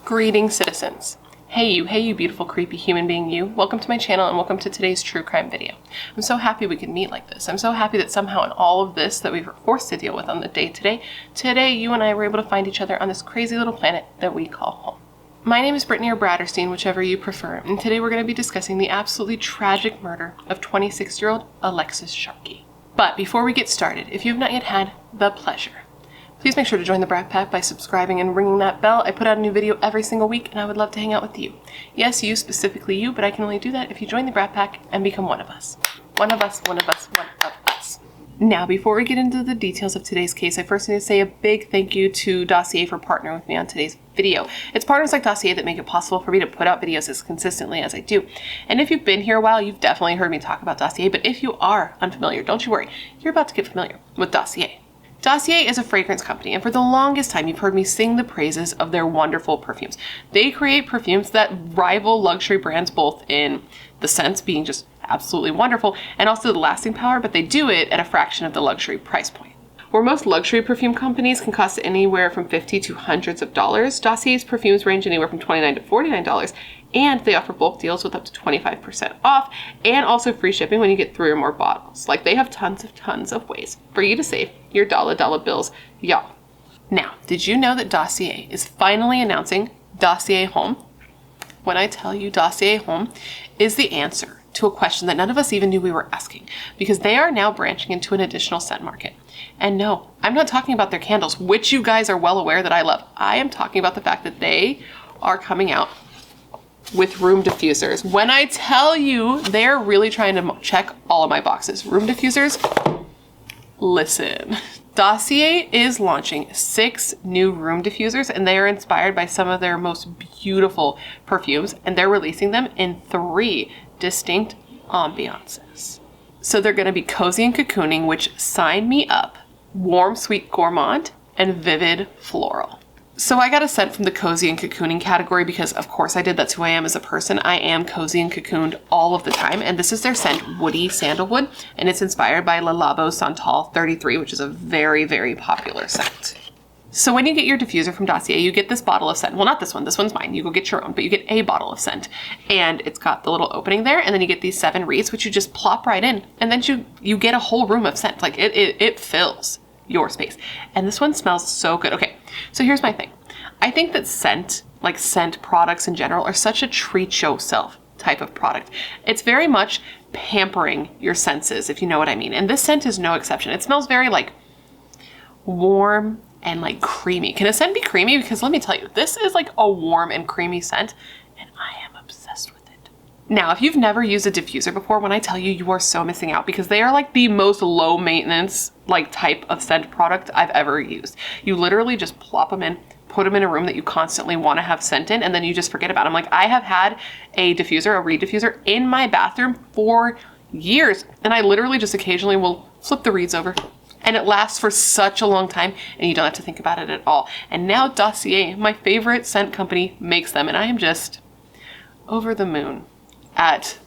Greetings, citizens. Hey you beautiful creepy human being you. Welcome to my channel and welcome to today's true crime video. I'm so happy we could meet like this. I'm so happy that somehow in all of this that we were forced to deal with on the day today you and I were able to find each other on this crazy little planet that we call home. My name is Brittany or Bratterstein, whichever you prefer, and today we're going to be discussing the absolutely tragic murder of 26-year-old Alexis Sharkey. But before we get started, if you have not yet had the pleasure, please make sure to join the Brat Pack by subscribing and ringing that bell. I put out a new video every single week and I would love to hang out with you. Yes, you, specifically you, but I can only do that if you join the Brat Pack and become one of us. One of us. Now, before we get into the details of today's case, I first need to say a big thank you to Dossier for partnering with me on today's video. It's partners like Dossier that make it possible for me to put out videos as consistently as I do. And if you've been here a while, you've definitely heard me talk about Dossier, but if you are unfamiliar, don't you worry, you're about to get familiar with Dossier. Dossier is a fragrance company, and for the longest time you've heard me sing the praises of their wonderful perfumes. They create perfumes that rival luxury brands both in the scents being just absolutely wonderful and also the lasting power, but they do it at a fraction of the luxury price point. Where most luxury perfume companies can cost anywhere from $50 to hundreds of dollars, Dossier's perfumes range anywhere from $29 to $49, and they offer bulk deals with up to 25% off and also free shipping when you get 3 or more bottles. Like, they have tons of ways for you to save your dollar bills, y'all. Now, did you know that Dossier is finally announcing Dossier Home? When I tell you Dossier Home is the answer to a question that none of us even knew we were asking, because they are now branching into an additional scent market. And no, I'm not talking about their candles, which you guys are well aware that I love. I am talking about the fact that they are coming out with room diffusers. When I tell you they're really trying to check all of my boxes. Room diffusers, listen. Dossier is launching 6 new room diffusers, and they are inspired by some of their most beautiful perfumes, and they're releasing them in 3 distinct ambiances. So they're going to be cozy and cocooning, which sign me up, warm sweet gourmand, and vivid floral. So I got a scent from the cozy and cocooning category because of course I did. That's who I am as a person. I am cozy and cocooned all of the time. And this is their scent, Woody Sandalwood. And it's inspired by Le Labo Santal 33, which is a very popular scent. So when you get your diffuser from Dossier, you get this bottle of scent. Well, not this one. This one's mine. You go get your own, but you get a bottle of scent. And it's got the little opening there. And then you get these 7 reeds, which you just plop right in. And then you get a whole room of scent. Like it fills your space. And this one smells so good. Okay, so here's my thing. I think that scent products in general are such a treat yourself type of product. It's very much pampering your senses, if you know what I mean. And this scent is no exception. It smells very like warm and like creamy. Can a scent be creamy? Because let me tell you, this is like a warm and creamy scent, and I am obsessed with it. Now, if you've never used a diffuser before, when I tell you, you are so missing out, because they are like the most low maintenance like type of scent product I've ever used. You literally just plop them in, put them in a room that you constantly want to have scent in, and then you just forget about them. Like, I have had a reed diffuser in my bathroom for years, and I literally just occasionally will flip the reeds over, and it lasts for such a long time, and you don't have to think about it at all. And now Dossier, my favorite scent company, makes them, and I am just over the moon at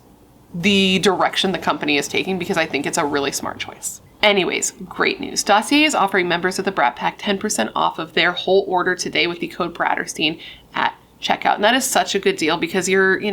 the direction the company is taking, because I think it's a really smart choice. Anyways, great news. Dossier is offering members of the Brat Pack 10% off of their whole order today with the code Bratterstein at checkout. And that is such a good deal because they're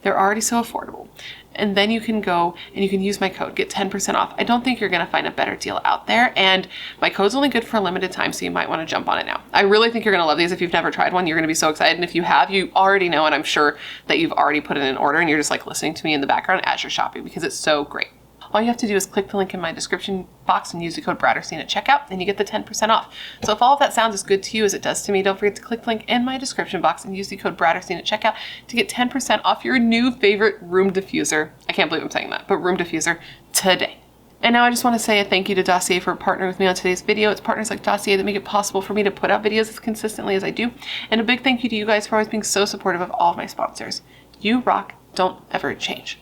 already so affordable. And then you can go and you can use my code, get 10% off. I don't think you're going to find a better deal out there. And my code's only good for a limited time, so you might want to jump on it now. I really think you're going to love these. If you've never tried one, you're going to be so excited. And if you have, you already know, and I'm sure that you've already put in an order and you're just like listening to me in the background as you're shopping because it's so great. All you have to do is click the link in my description box and use the code Bratterstein at checkout, and you get the 10% off. So if all of that sounds as good to you as it does to me, don't forget to click the link in my description box and use the code Bratterstein at checkout to get 10% off your new favorite room diffuser. I can't believe I'm saying that, but room diffuser today. And now I just want to say a thank you to Dossier for partnering with me on today's video. It's partners like Dossier that make it possible for me to put out videos as consistently as I do. And a big thank you to you guys for always being so supportive of all of my sponsors. You rock, don't ever change.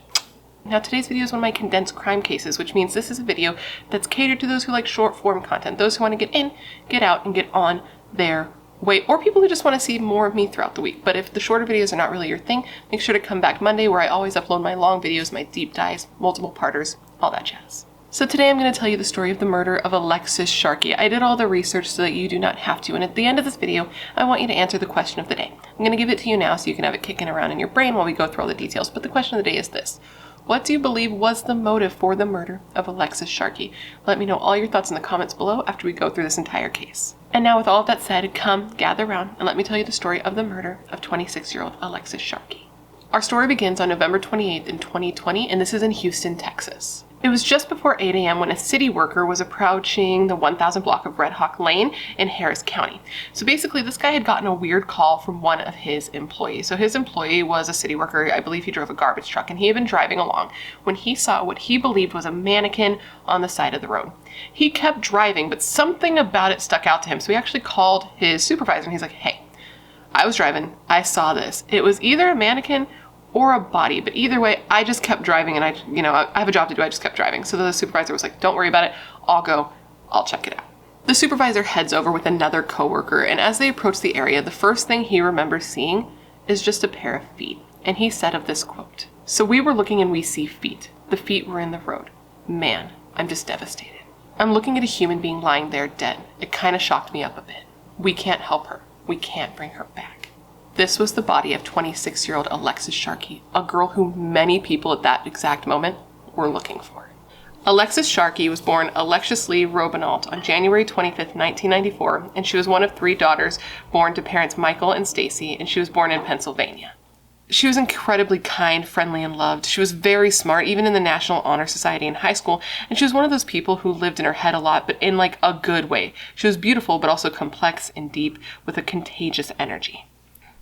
Now, today's video is one of my condensed crime cases, which means this is a video that's catered to those who like short form content, those who want to get in, get out, and get on their way, or people who just want to see more of me throughout the week. But if the shorter videos are not really your thing, make sure to come back Monday where I always upload my long videos, my deep dives, multiple parters, all that jazz. So today I'm going to tell you the story of the murder of Alexis Sharkey. I did all the research so that you do not have to, and at the end of this video, I want you to answer the question of the day. I'm going to give it to you now so you can have it kicking around in your brain while we go through all the details, but the question of the day is this. What do you believe was the motive for the murder of Alexis Sharkey? Let me know all your thoughts in the comments below after we go through this entire case. And now with all of that said, come gather around and let me tell you the story of the murder of 26-year-old Alexis Sharkey. Our story begins on November 28th in 2020, and this is in Houston, Texas. It was just before 8 a.m. when a city worker was approaching the 1000 block of Red Hawk Lane in Harris County. So basically, this guy had gotten a weird call from one of his employees. So his employee was a city worker. I believe he drove a garbage truck, and he had been driving along when he saw what he believed was a mannequin on the side of the road. He kept driving, but something about it stuck out to him. So he actually called his supervisor, and he's like, hey, I was driving. I saw this. It was either a mannequin or a body, but either way, I just kept driving, and I have a job to do, I just kept driving. So the supervisor was like, don't worry about it, I'll go, I'll check it out. The supervisor heads over with another coworker, and as they approach the area, the first thing he remembers seeing is just a pair of feet. And he said of this quote, "So we were looking and we see feet. The feet were in the road. Man, I'm just devastated. I'm looking at a human being lying there dead. It kind of shocked me up a bit. We can't help her. We can't bring her back." This was the body of 26-year-old Alexis Sharkey, a girl who many people at that exact moment were looking for. Alexis Sharkey was born Alexis Leigh Robinault on January 25th, 1994, and she was one of 3 daughters born to parents Michael and Stacy, and she was born in Pennsylvania. She was incredibly kind, friendly, and loved. She was very smart, even in the National Honor Society in high school, and she was one of those people who lived in her head a lot, but in like a good way. She was beautiful, but also complex and deep with a contagious energy.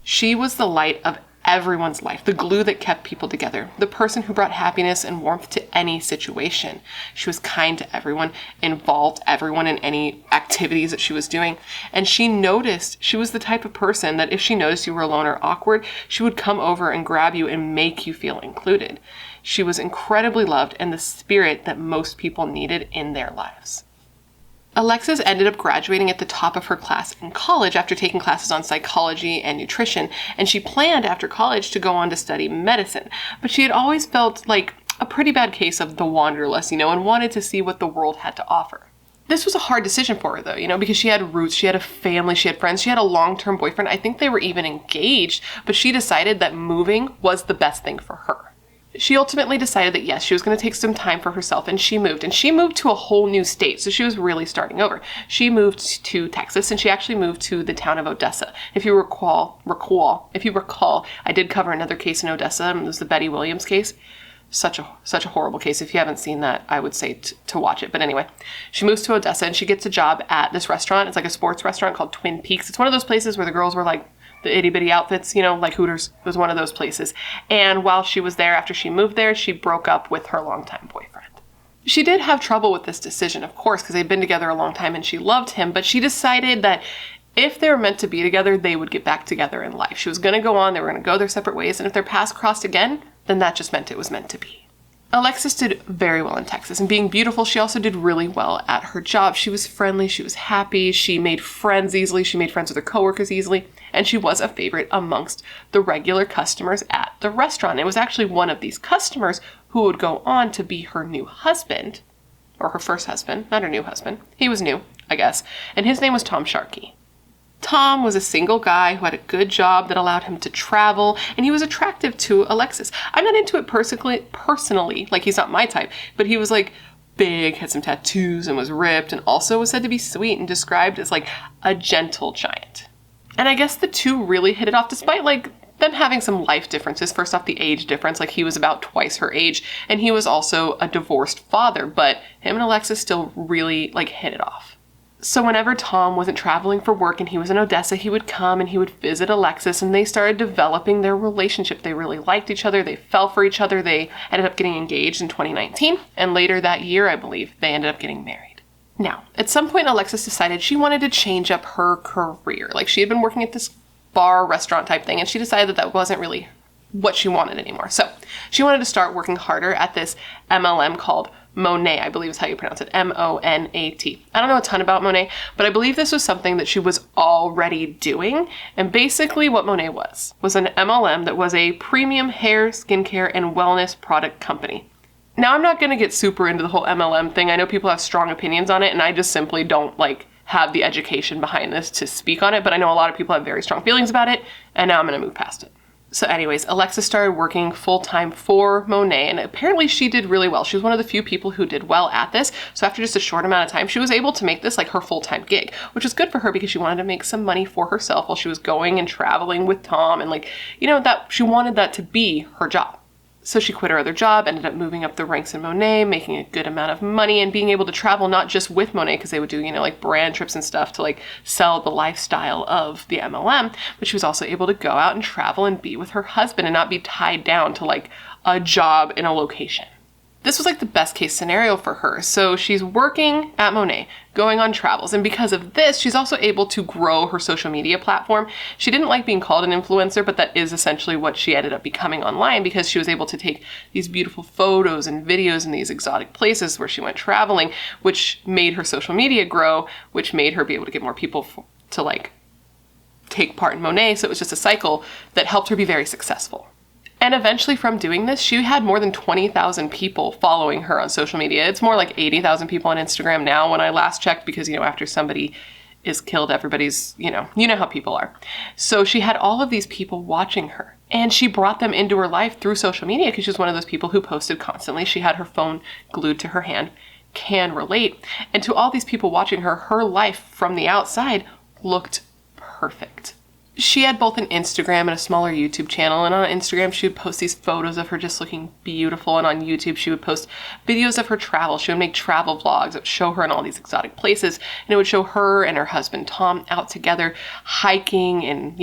She was the light of everyone's life, the glue that kept people together, the person who brought happiness and warmth to any situation. She was kind to everyone, involved everyone in any activities that she was doing, and she was the type of person that if she noticed you were alone or awkward, she would come over and grab you and make you feel included. She was incredibly loved and the spirit that most people needed in their lives. Alexis ended up graduating at the top of her class in college after taking classes on psychology and nutrition, and she planned after college to go on to study medicine. But she had always felt like a pretty bad case of the wanderlust, and wanted to see what the world had to offer. This was a hard decision for her though, because she had roots, she had a family, she had friends, she had a long-term boyfriend. I think they were even engaged, but she decided that moving was the best thing for her. She ultimately decided that yes, she was going to take some time for herself, and she moved to a whole new state. So she was really starting over. She moved to Texas, and she actually moved to the town of Odessa. If you recall, I did cover another case in Odessa, and it was the Betty Williams case. Such a horrible case. If you haven't seen that, I would say to watch it. But anyway, she moves to Odessa, and she gets a job at this restaurant. It's like a sports restaurant called Twin Peaks. It's one of those places where the girls were like the itty bitty outfits, like Hooters. It was one of those places. And while she was there, after she moved there, she broke up with her longtime boyfriend. She did have trouble with this decision, of course, because they'd been together a long time and she loved him, but she decided that if they were meant to be together, they would get back together in life. She was going to go on, they were going to go their separate ways, and if their paths crossed again, then that just meant it was meant to be. Alexis did very well in Texas, and being beautiful, she also did really well at her job. She was friendly, she was happy, she made friends easily, she made friends with her coworkers easily, and she was a favorite amongst the regular customers at the restaurant. It was actually one of these customers who would go on to be her new husband, or her first husband, not her new husband. He was new, I guess, and his name was Tom Sharkey. Tom was a single guy who had a good job that allowed him to travel, and he was attractive to Alexis. I'm not into it personally, like he's not my type, but he was like big, had some tattoos, and was ripped, and also was said to be sweet and described as like a gentle giant. And I guess the two really hit it off despite like them having some life differences. First off, the age difference, like he was about twice her age, and he was also a divorced father, but him and Alexis still really like hit it off. So whenever Tom wasn't traveling for work and he was in Odessa, he would come and he would visit Alexis, and they started developing their relationship. They really liked each other. They fell for each other. They ended up getting engaged in 2019. And later that year, I believe, they ended up getting married. Now, at some point, Alexis decided she wanted to change up her career. Like she had been working at this bar, restaurant type thing, and she decided that wasn't really what she wanted anymore. So she wanted to start working harder at this MLM called Monat, I believe is how you pronounce it, M-O-N-A-T. I don't know a ton about Monat, but I believe this was something that she was already doing. And basically what Monat was an MLM that was a premium hair, skincare, and wellness product company. Now, I'm not going to get super into the whole MLM thing. I know people have strong opinions on it, and I just simply don't have the education behind this to speak on it, but I know a lot of people have very strong feelings about it, and now I'm going to move past it. So anyways, Alexis started working full-time for Monet, and apparently she did really well. She was one of the few people who did well at this. So after just a short amount of time, she was able to make this her full-time gig, which was good for her because she wanted to make some money for herself while she was going and traveling with Tom, and that she wanted that to be her job. So she quit her other job, ended up moving up the ranks in Monet, making a good amount of money, and being able to travel not just with Monet, because they would do, brand trips and stuff to sell the lifestyle of the MLM, but she was also able to go out and travel and be with her husband and not be tied down to a job in a location. This was the best case scenario for her. So she's working at Monet, going on travels, and because of this, she's also able to grow her social media platform. She didn't like being called an influencer, but that is essentially what she ended up becoming online, because she was able to take these beautiful photos and videos in these exotic places where she went traveling, which made her social media grow, which made her be able to get more people to take part in Monet. So it was just a cycle that helped her be very successful. And eventually from doing this, she had more than 20,000 people following her on social media. It's more like 80,000 people on Instagram now when I last checked, because, after somebody is killed, everybody's, you know how people are. So she had all of these people watching her, and she brought them into her life through social media because she was one of those people who posted constantly. She had her phone glued to her hand, can relate. And to all these people watching her, her life from the outside looked perfect. She had both an Instagram and a smaller YouTube channel, and on Instagram she would post these photos of her just looking beautiful, and on YouTube she would post videos of her travel. She would make travel vlogs that would show her in all these exotic places, and it would show her and her husband Tom out together hiking and,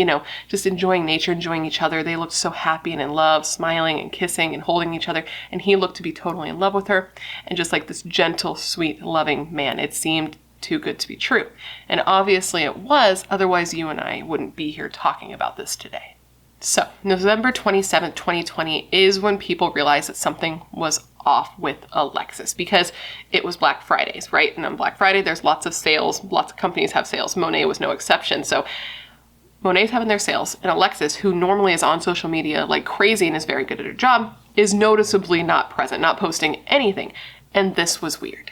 just enjoying nature, enjoying each other. They looked so happy and in love, smiling and kissing and holding each other, and he looked to be totally in love with her, and just this gentle, sweet, loving man. It seemed too good to be true. And obviously it was, otherwise you and I wouldn't be here talking about this today. So November 27th, 2020 is when people realized that something was off with Alexis, because it was Black Fridays, right? And on Black Friday, there's lots of sales, lots of companies have sales. Monet was no exception. So Monet's having their sales, and Alexis, who normally is on social media like crazy and is very good at her job, is noticeably not present, not posting anything. And this was weird.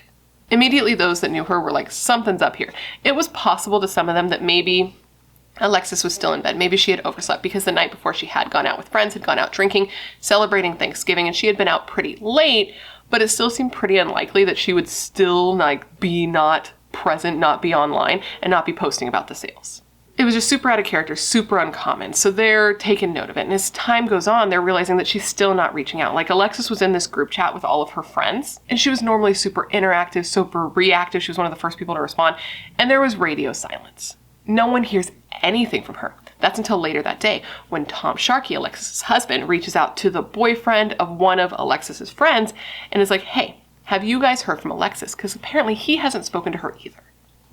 Immediately, those that knew her were like, something's up here. It was possible to some of them that maybe Alexis was still in bed. Maybe she had overslept, because the night before she had gone out with friends, had gone out drinking, celebrating Thanksgiving, and she had been out pretty late, but it still seemed pretty unlikely that she would still be not present, not be online, and not be posting about the sales. It was just super out of character, super uncommon. So they're taking note of it. And as time goes on, they're realizing that she's still not reaching out. Alexis was in this group chat with all of her friends, and she was normally super interactive, super reactive. She was one of the first people to respond. And there was radio silence. No one hears anything from her. That's until later that day, when Tom Sharkey, Alexis's husband, reaches out to the boyfriend of one of Alexis's friends and is like, hey, have you guys heard from Alexis? Because apparently he hasn't spoken to her either.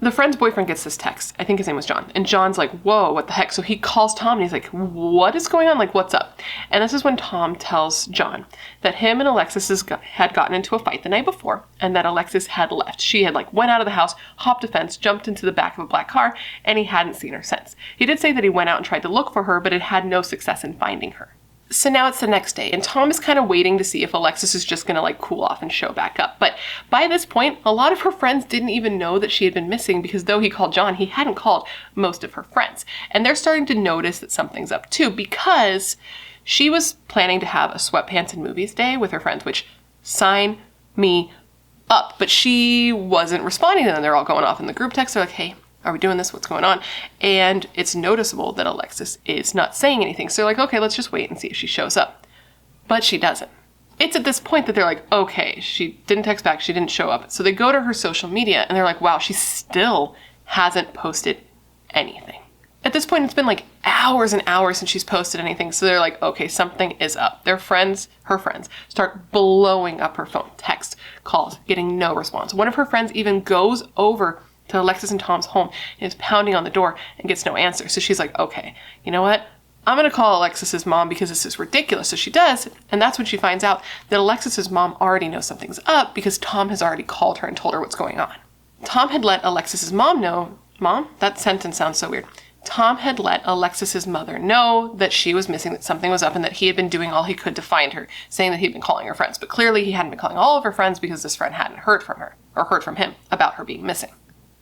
The friend's boyfriend gets this text. I think his name was John. And John's like, whoa, what the heck? So he calls Tom and he's like, what is going on? What's up? And this is when Tom tells John that him and Alexis had gotten into a fight the night before, and that Alexis had left. She had went out of the house, hopped a fence, jumped into the back of a black car, and he hadn't seen her since. He did say that he went out and tried to look for her, but had had no success in finding her. So now it's the next day, and Tom is kind of waiting to see if Alexis is just gonna cool off and show back up. But by this point, a lot of her friends didn't even know that she had been missing, because though he called John, he hadn't called most of her friends. And they're starting to notice that something's up too, because she was planning to have a sweatpants and movies day with her friends, which, sign me up. But she wasn't responding to them. They're all going off in the group text. They're like, hey, are we doing this? What's going on? And it's noticeable that Alexis is not saying anything. So they're like, okay, let's just wait and see if she shows up. But she doesn't. It's at this point that they're like, okay, she didn't text back, she didn't show up. So they go to her social media and they're like, wow, she still hasn't posted anything. At this point, it's been hours and hours since she's posted anything. So they're like, okay, something is up. Her friends, start blowing up her phone. Text, calls, getting no response. One of her friends even goes over to Alexis and Tom's home and is pounding on the door and gets no answer. So she's like, okay, you know what? I'm going to call Alexis's mom because this is ridiculous. So she does, and that's when she finds out that Alexis's mom already knows something's up, because Tom has already called her and told her what's going on. Tom had let Alexis's mom know, Mom, that sentence sounds so weird. Tom had let Alexis's mother know that she was missing, that something was up, and that he had been doing all he could to find her, saying that he'd been calling her friends. But clearly he hadn't been calling all of her friends because this friend hadn't heard from her, or heard from him, about her being missing.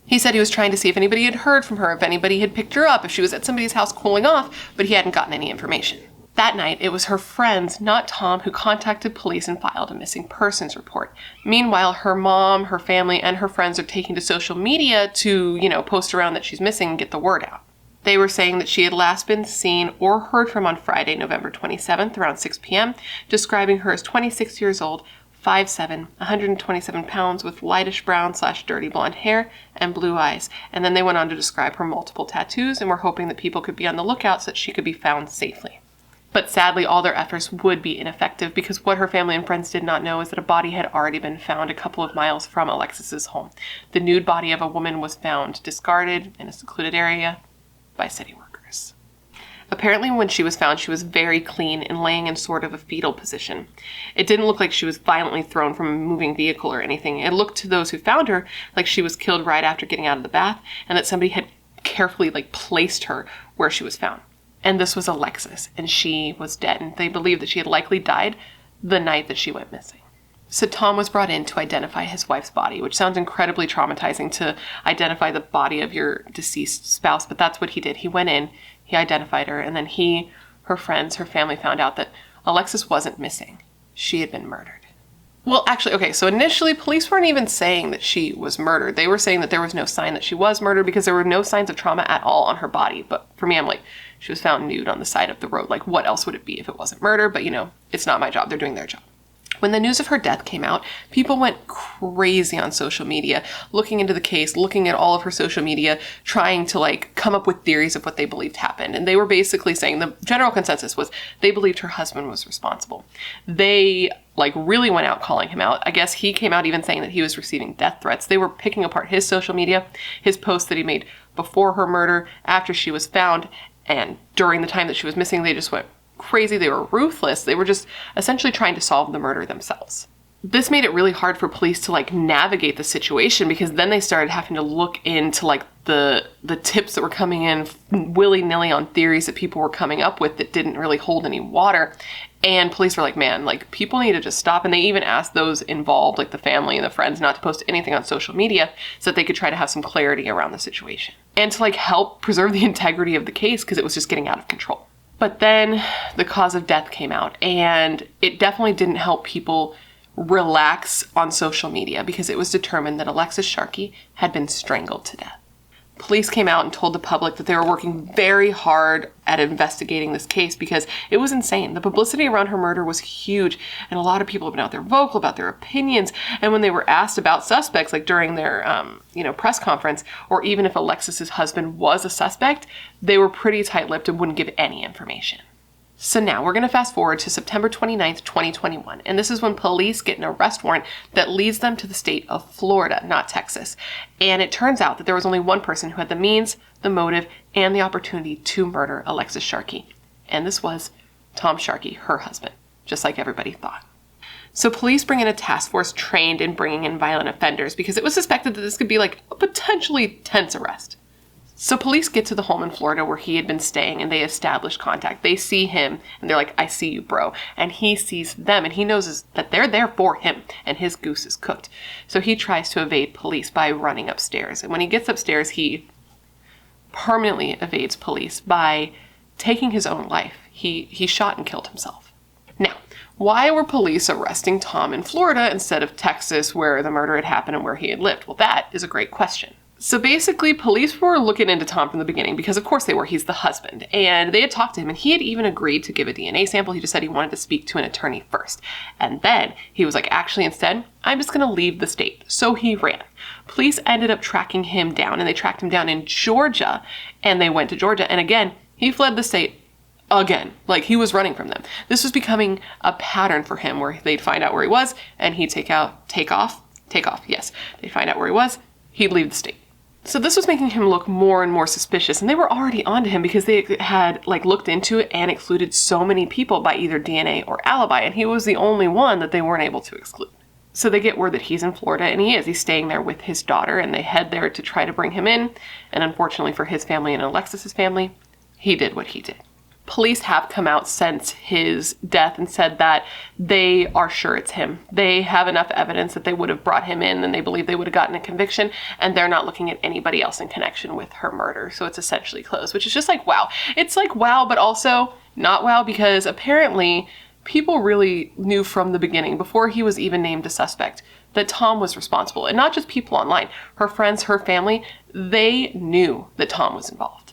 He said he was trying to see if anybody had heard from her, if anybody had picked her up, if she was at somebody's house cooling off, but he hadn't gotten any information. That night, it was her friends, not Tom, who contacted police and filed a missing persons report. Meanwhile, her mom, her family, and her friends are taking to social media to, post around that she's missing and get the word out. They were saying that she had last been seen or heard from on Friday, November 27th, around 6 p.m., describing her as 26 years old, 5'7", 127 pounds, with lightish brown/dirty blonde hair and blue eyes. And then they went on to describe her multiple tattoos and were hoping that people could be on the lookout so that she could be found safely. But sadly, all their efforts would be ineffective because what her family and friends did not know is that a body had already been found a couple of miles from Alexis's home. The nude body of a woman was found discarded in a secluded area by city workers. Apparently, when she was found, she was very clean and laying in sort of a fetal position. It didn't look like she was violently thrown from a moving vehicle or anything. It looked to those who found her like she was killed right after getting out of the bath and that somebody had carefully placed her where she was found. And this was Alexis, and she was dead, and they believed that she had likely died the night that she went missing. So Tom was brought in to identify his wife's body, which sounds incredibly traumatizing to identify the body of your deceased spouse, but that's what he did. He went in, he identified her, and then he, her friends, her family found out that Alexis wasn't missing. She had been murdered. Well, actually, okay, so initially police weren't even saying that she was murdered. They were saying that there was no sign that she was murdered because there were no signs of trauma at all on her body. But for me, I'm like, she was found nude on the side of the road. Like, what else would it be if it wasn't murder? But, it's not my job. They're doing their job. When the news of her death came out, people went crazy on social media, looking into the case, looking at all of her social media, trying to come up with theories of what they believed happened. And they were basically saying the general consensus was they believed her husband was responsible. They really went out calling him out. I guess he came out even saying that he was receiving death threats. They were picking apart his social media, his posts that he made before her murder, after she was found, and during the time that she was missing. They just went crazy. They were ruthless. They were just essentially trying to solve the murder themselves. This made it really hard for police to navigate the situation because then they started having to look into the tips that were coming in willy-nilly on theories that people were coming up with that didn't really hold any water. And police were like, man, people need to just stop. And they even asked those involved, the family and the friends, not to post anything on social media so that they could try to have some clarity around the situation and to help preserve the integrity of the case because it was just getting out of control. But then the cause of death came out, and it definitely didn't help people relax on social media because it was determined that Alexis Sharkey had been strangled to death. Police came out and told the public that they were working very hard at investigating this case because it was insane. The publicity around her murder was huge, and a lot of people have been out there vocal about their opinions. And when they were asked about suspects, during their press conference, or even if Alexis's husband was a suspect, they were pretty tight-lipped and wouldn't give any information. So now we're going to fast forward to September 29th, 2021, and this is when police get an arrest warrant that leads them to the state of Florida, not Texas. And it turns out that there was only one person who had the means, the motive, and the opportunity to murder Alexis Sharkey. And this was Tom Sharkey, her husband, just like everybody thought. So police bring in a task force trained in bringing in violent offenders because it was suspected that this could be a potentially tense arrest. So police get to the home in Florida where he had been staying and they establish contact. They see him and they're like, I see you, bro. And he sees them and he knows that they're there for him and his goose is cooked. So he tries to evade police by running upstairs. And when he gets upstairs, he permanently evades police by taking his own life. He shot and killed himself. Now, why were police arresting Tom in Florida instead of Texas where the murder had happened and where he had lived? Well, that is a great question. So basically, police were looking into Tom from the beginning because, of course, they were. He's the husband. And they had talked to him, and he had even agreed to give a DNA sample. He just said he wanted to speak to an attorney first. And then he was like, actually, instead, I'm just going to leave the state. So he ran. Police ended up tracking him down, and they tracked him down in Georgia, and they went to Georgia. And again, he fled the state again. He was running from them. This was becoming a pattern for him where they'd find out where he was, and he'd take off. Yes. They'd find out where he was. He'd leave the state. So this was making him look more and more suspicious, and they were already onto him because they had looked into it and excluded so many people by either DNA or alibi, and he was the only one that they weren't able to exclude. So they get word that he's in Florida, and he is. He's staying there with his daughter, and they head there to try to bring him in. And unfortunately for his family and Alexis's family, he did what he did. Police have come out since his death and said that they are sure it's him. They have enough evidence that they would have brought him in, and they believe they would have gotten a conviction, and they're not looking at anybody else in connection with her murder. So it's essentially closed, which is just like, wow. It's like, wow, but also not wow, because apparently people really knew from the beginning, before he was even named a suspect, that Tom was responsible. And not just people online. Her friends, her family, they knew that Tom was involved.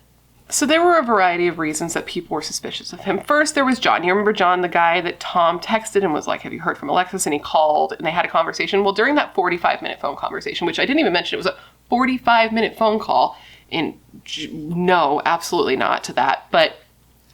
So there were a variety of reasons that people were suspicious of him. First, there was John. You remember John, the guy that Tom texted and was like, have you heard from Alexis? And he called and they had a conversation. Well, during that 45-minute phone conversation, which I didn't even mention, it was a 45-minute phone call. And no, absolutely not to that. But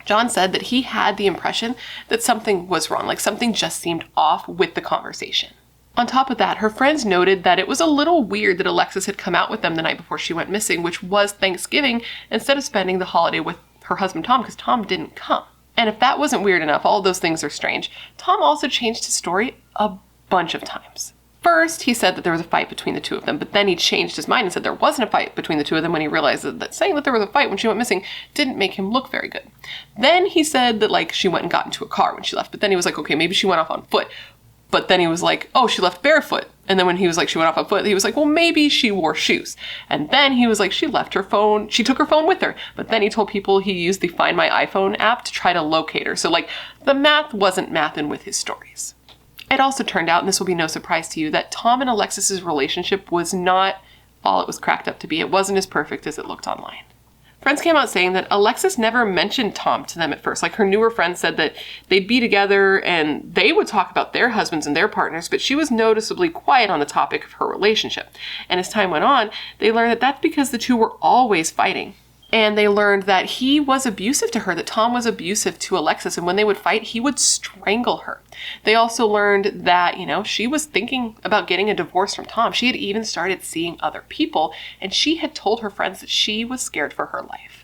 John said that he had the impression that something was wrong, like something just seemed off with the conversation. On top of that, her friends noted that it was a little weird that Alexis had come out with them the night before she went missing, which was Thanksgiving, instead of spending the holiday with her husband Tom, because Tom didn't come. And if that wasn't weird enough, all those things are strange. Tom also changed his story a bunch of times. First, he said that there was a fight between the two of them, but then he changed his mind and said there wasn't a fight between the two of them when he realized that saying that there was a fight when she went missing didn't make him look very good. Then he said that, like, she went and got into a car when she left, but then he was like, okay, maybe she went off on foot. But then he was like, oh, she left barefoot. And then when he was like, she went off on foot, he was like, well, maybe she wore shoes. And then he was like, she left her phone. She took her phone with her. But then he told people he used the Find My iPhone app to try to locate her. So like the math wasn't mathin' with his stories. It also turned out, and this will be no surprise to you, that Tom and Alexis's relationship was not all it was cracked up to be. It wasn't as perfect as it looked online. Friends came out saying that Alexis never mentioned Tom to them at first. Like, her newer friends said that they'd be together and they would talk about their husbands and their partners, but she was noticeably quiet on the topic of her relationship. And as time went on, they learned that that's because the two were always fighting. And they learned that he was abusive to her, that Tom was abusive to Alexis, and when they would fight, he would strangle her. They also learned that, she was thinking about getting a divorce from Tom. She had even started seeing other people, and she had told her friends that she was scared for her life.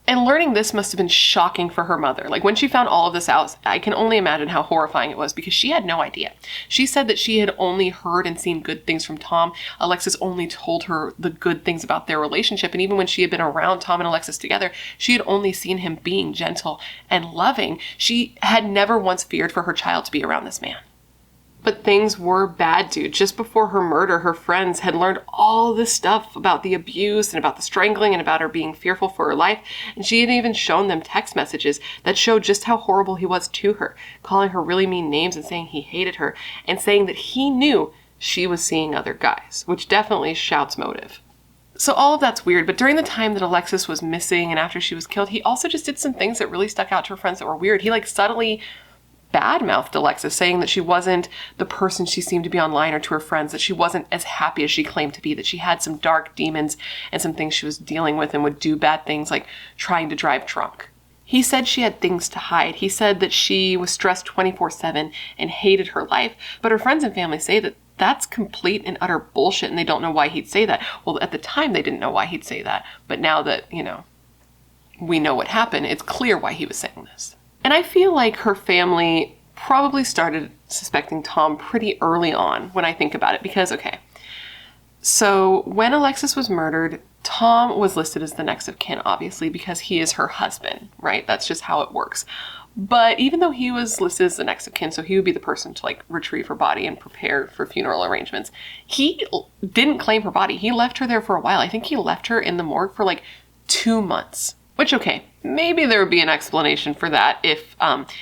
And learning this must have been shocking for her mother. Like, when she found all of this out, I can only imagine how horrifying it was, because she had no idea. She said that she had only heard and seen good things from Tom. Alexis only told her the good things about their relationship. And even when she had been around Tom and Alexis together, she had only seen him being gentle and loving. She had never once feared for her child to be around this man. But things were bad, dude. Just before her murder, her friends had learned all this stuff about the abuse and about the strangling and about her being fearful for her life. And she had even shown them text messages that showed just how horrible he was to her, calling her really mean names and saying he hated her, and saying that he knew she was seeing other guys, which definitely shouts motive. So all of that's weird, but during the time that Alexis was missing and after she was killed, he also just did some things that really stuck out to her friends that were weird. He subtly badmouthed Alexis, saying that she wasn't the person she seemed to be online, or to her friends, that she wasn't as happy as she claimed to be, that she had some dark demons and some things she was dealing with and would do bad things like trying to drive drunk. He said she had things to hide. He said that she was stressed 24/7 and hated her life, but her friends and family say that that's complete and utter bullshit, and they don't know why he'd say that. Well, at the time they didn't know why he'd say that, but now that, we know what happened, it's clear why he was saying this. And I feel like her family probably started suspecting Tom pretty early on when I think about it, because, okay, so when Alexis was murdered, Tom was listed as the next of kin, obviously, because he is her husband, right? That's just how it works. But even though he was listed as the next of kin, so he would be the person to retrieve her body and prepare for funeral arrangements, he didn't claim her body. He left her there for a while. I think he left her in the morgue for 2 months. Which, okay, maybe there would be an explanation for that if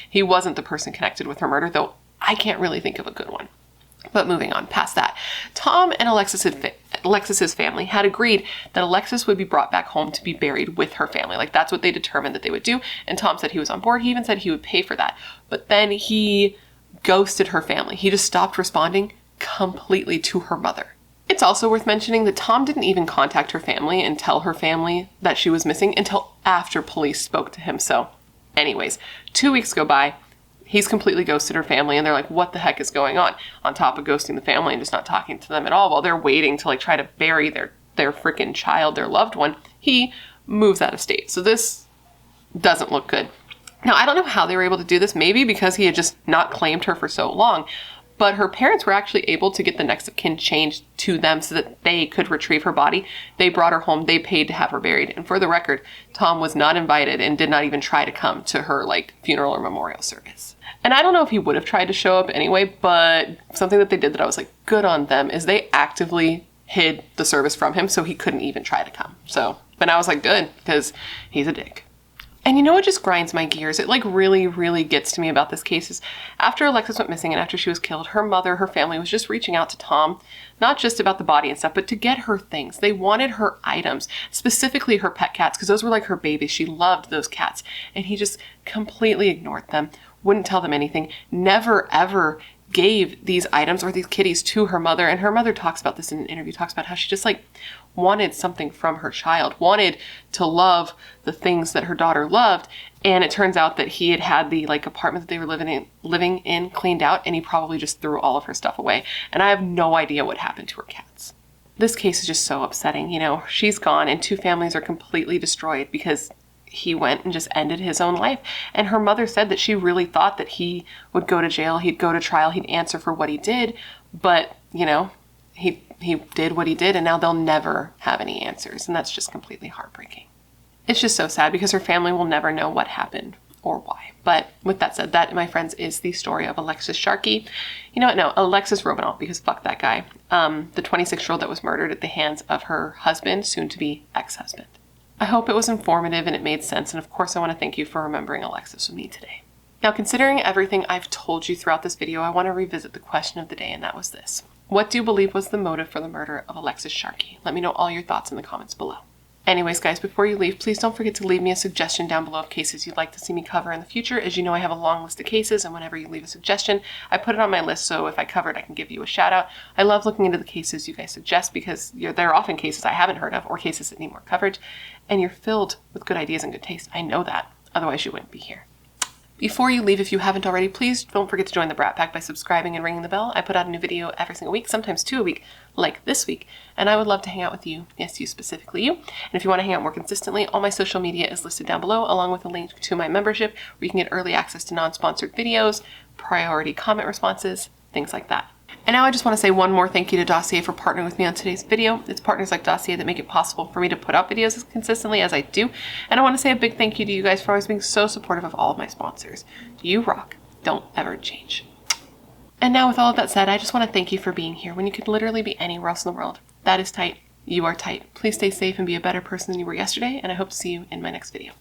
he wasn't the person connected with her murder, though I can't really think of a good one. But moving on past that, Tom and Alexis's family had agreed that Alexis would be brought back home to be buried with her family. That's what they determined that they would do. And Tom said he was on board. He even said he would pay for that. But then he ghosted her family. He just stopped responding completely to her mother. It's also worth mentioning that Tom didn't even contact her family and tell her family that she was missing until after police spoke to him. So anyways, 2 weeks go by. He's completely ghosted her family, and they're like, what the heck is going on? On top of ghosting the family and just not talking to them at all while they're waiting to try to bury their freaking child, their loved one, he moves out of state. So this doesn't look good. Now, I don't know how they were able to do this, maybe because he had just not claimed her for so long, But her parents were actually able to get the next of kin changed to them so that they could retrieve her body. They brought her home. They paid to have her buried. And for the record, Tom was not invited and did not even try to come to her funeral or memorial service. And I don't know if he would have tried to show up anyway, but something that they did that I was like, good on them, is they actively hid the service from him so he couldn't even try to come. So, but I was like, good, because he's a dick. And you know what just grinds my gears? It really, really gets to me about this case is after Alexis went missing and after she was killed, her mother, her family was just reaching out to Tom, not just about the body and stuff, but to get her things. They wanted her items, specifically her pet cats, because those were like her babies. She loved those cats. And he just completely ignored them, wouldn't tell them anything, never, ever gave these items or these kitties to her mother. And her mother talks about this in an interview, talks about how she just wanted something from her child, wanted to love the things that her daughter loved. And it turns out that he had the apartment that they were living in cleaned out, and he probably just threw all of her stuff away. And I have no idea what happened to her cats. This case is just so upsetting. You know, she's gone and 2 families are completely destroyed because he went and just ended his own life. And her mother said that she really thought that he would go to jail, he'd go to trial, he'd answer for what he did. But, you know, he did what he did, and now they'll never have any answers. And that's just completely heartbreaking. It's just so sad because her family will never know what happened or why. But with that said, that, my friends, is the story of Alexis Sharkey. You know what? No, Alexis Robinault, because fuck that guy. The 26-year-old that was murdered at the hands of her husband, soon to be ex-husband. I hope it was informative and it made sense. And of course, I want to thank you for remembering Alexis with me today. Now, considering everything I've told you throughout this video, I want to revisit the question of the day, and that was this. What do you believe was the motive for the murder of Alexis Sharkey? Let me know all your thoughts in the comments below. Anyways, guys, before you leave, please don't forget to leave me a suggestion down below of cases you'd like to see me cover in the future. As you know, I have a long list of cases, and whenever you leave a suggestion, I put it on my list, so if I cover it, I can give you a shout out. I love looking into the cases you guys suggest because they're often cases I haven't heard of or cases that need more coverage, and you're filled with good ideas and good taste. I know that. Otherwise, you wouldn't be here. Before you leave, if you haven't already, please don't forget to join the Brat Pack by subscribing and ringing the bell. I put out a new video every single week, sometimes 2 a week, like this week. And I would love to hang out with you. Yes, you specifically, you. And if you want to hang out more consistently, all my social media is listed down below, along with a link to my membership, where you can get early access to non-sponsored videos, priority comment responses, things like that. And now I just want to say one more thank you to Dossier for partnering with me on today's video. It's partners like Dossier that make it possible for me to put out videos as consistently as I do. And I want to say a big thank you to you guys for always being so supportive of all of my sponsors. You rock. Don't ever change. And now with all of that said, I just want to thank you for being here when you could literally be anywhere else in the world. That is tight. You are tight. Please stay safe and be a better person than you were yesterday, and I hope to see you in my next video.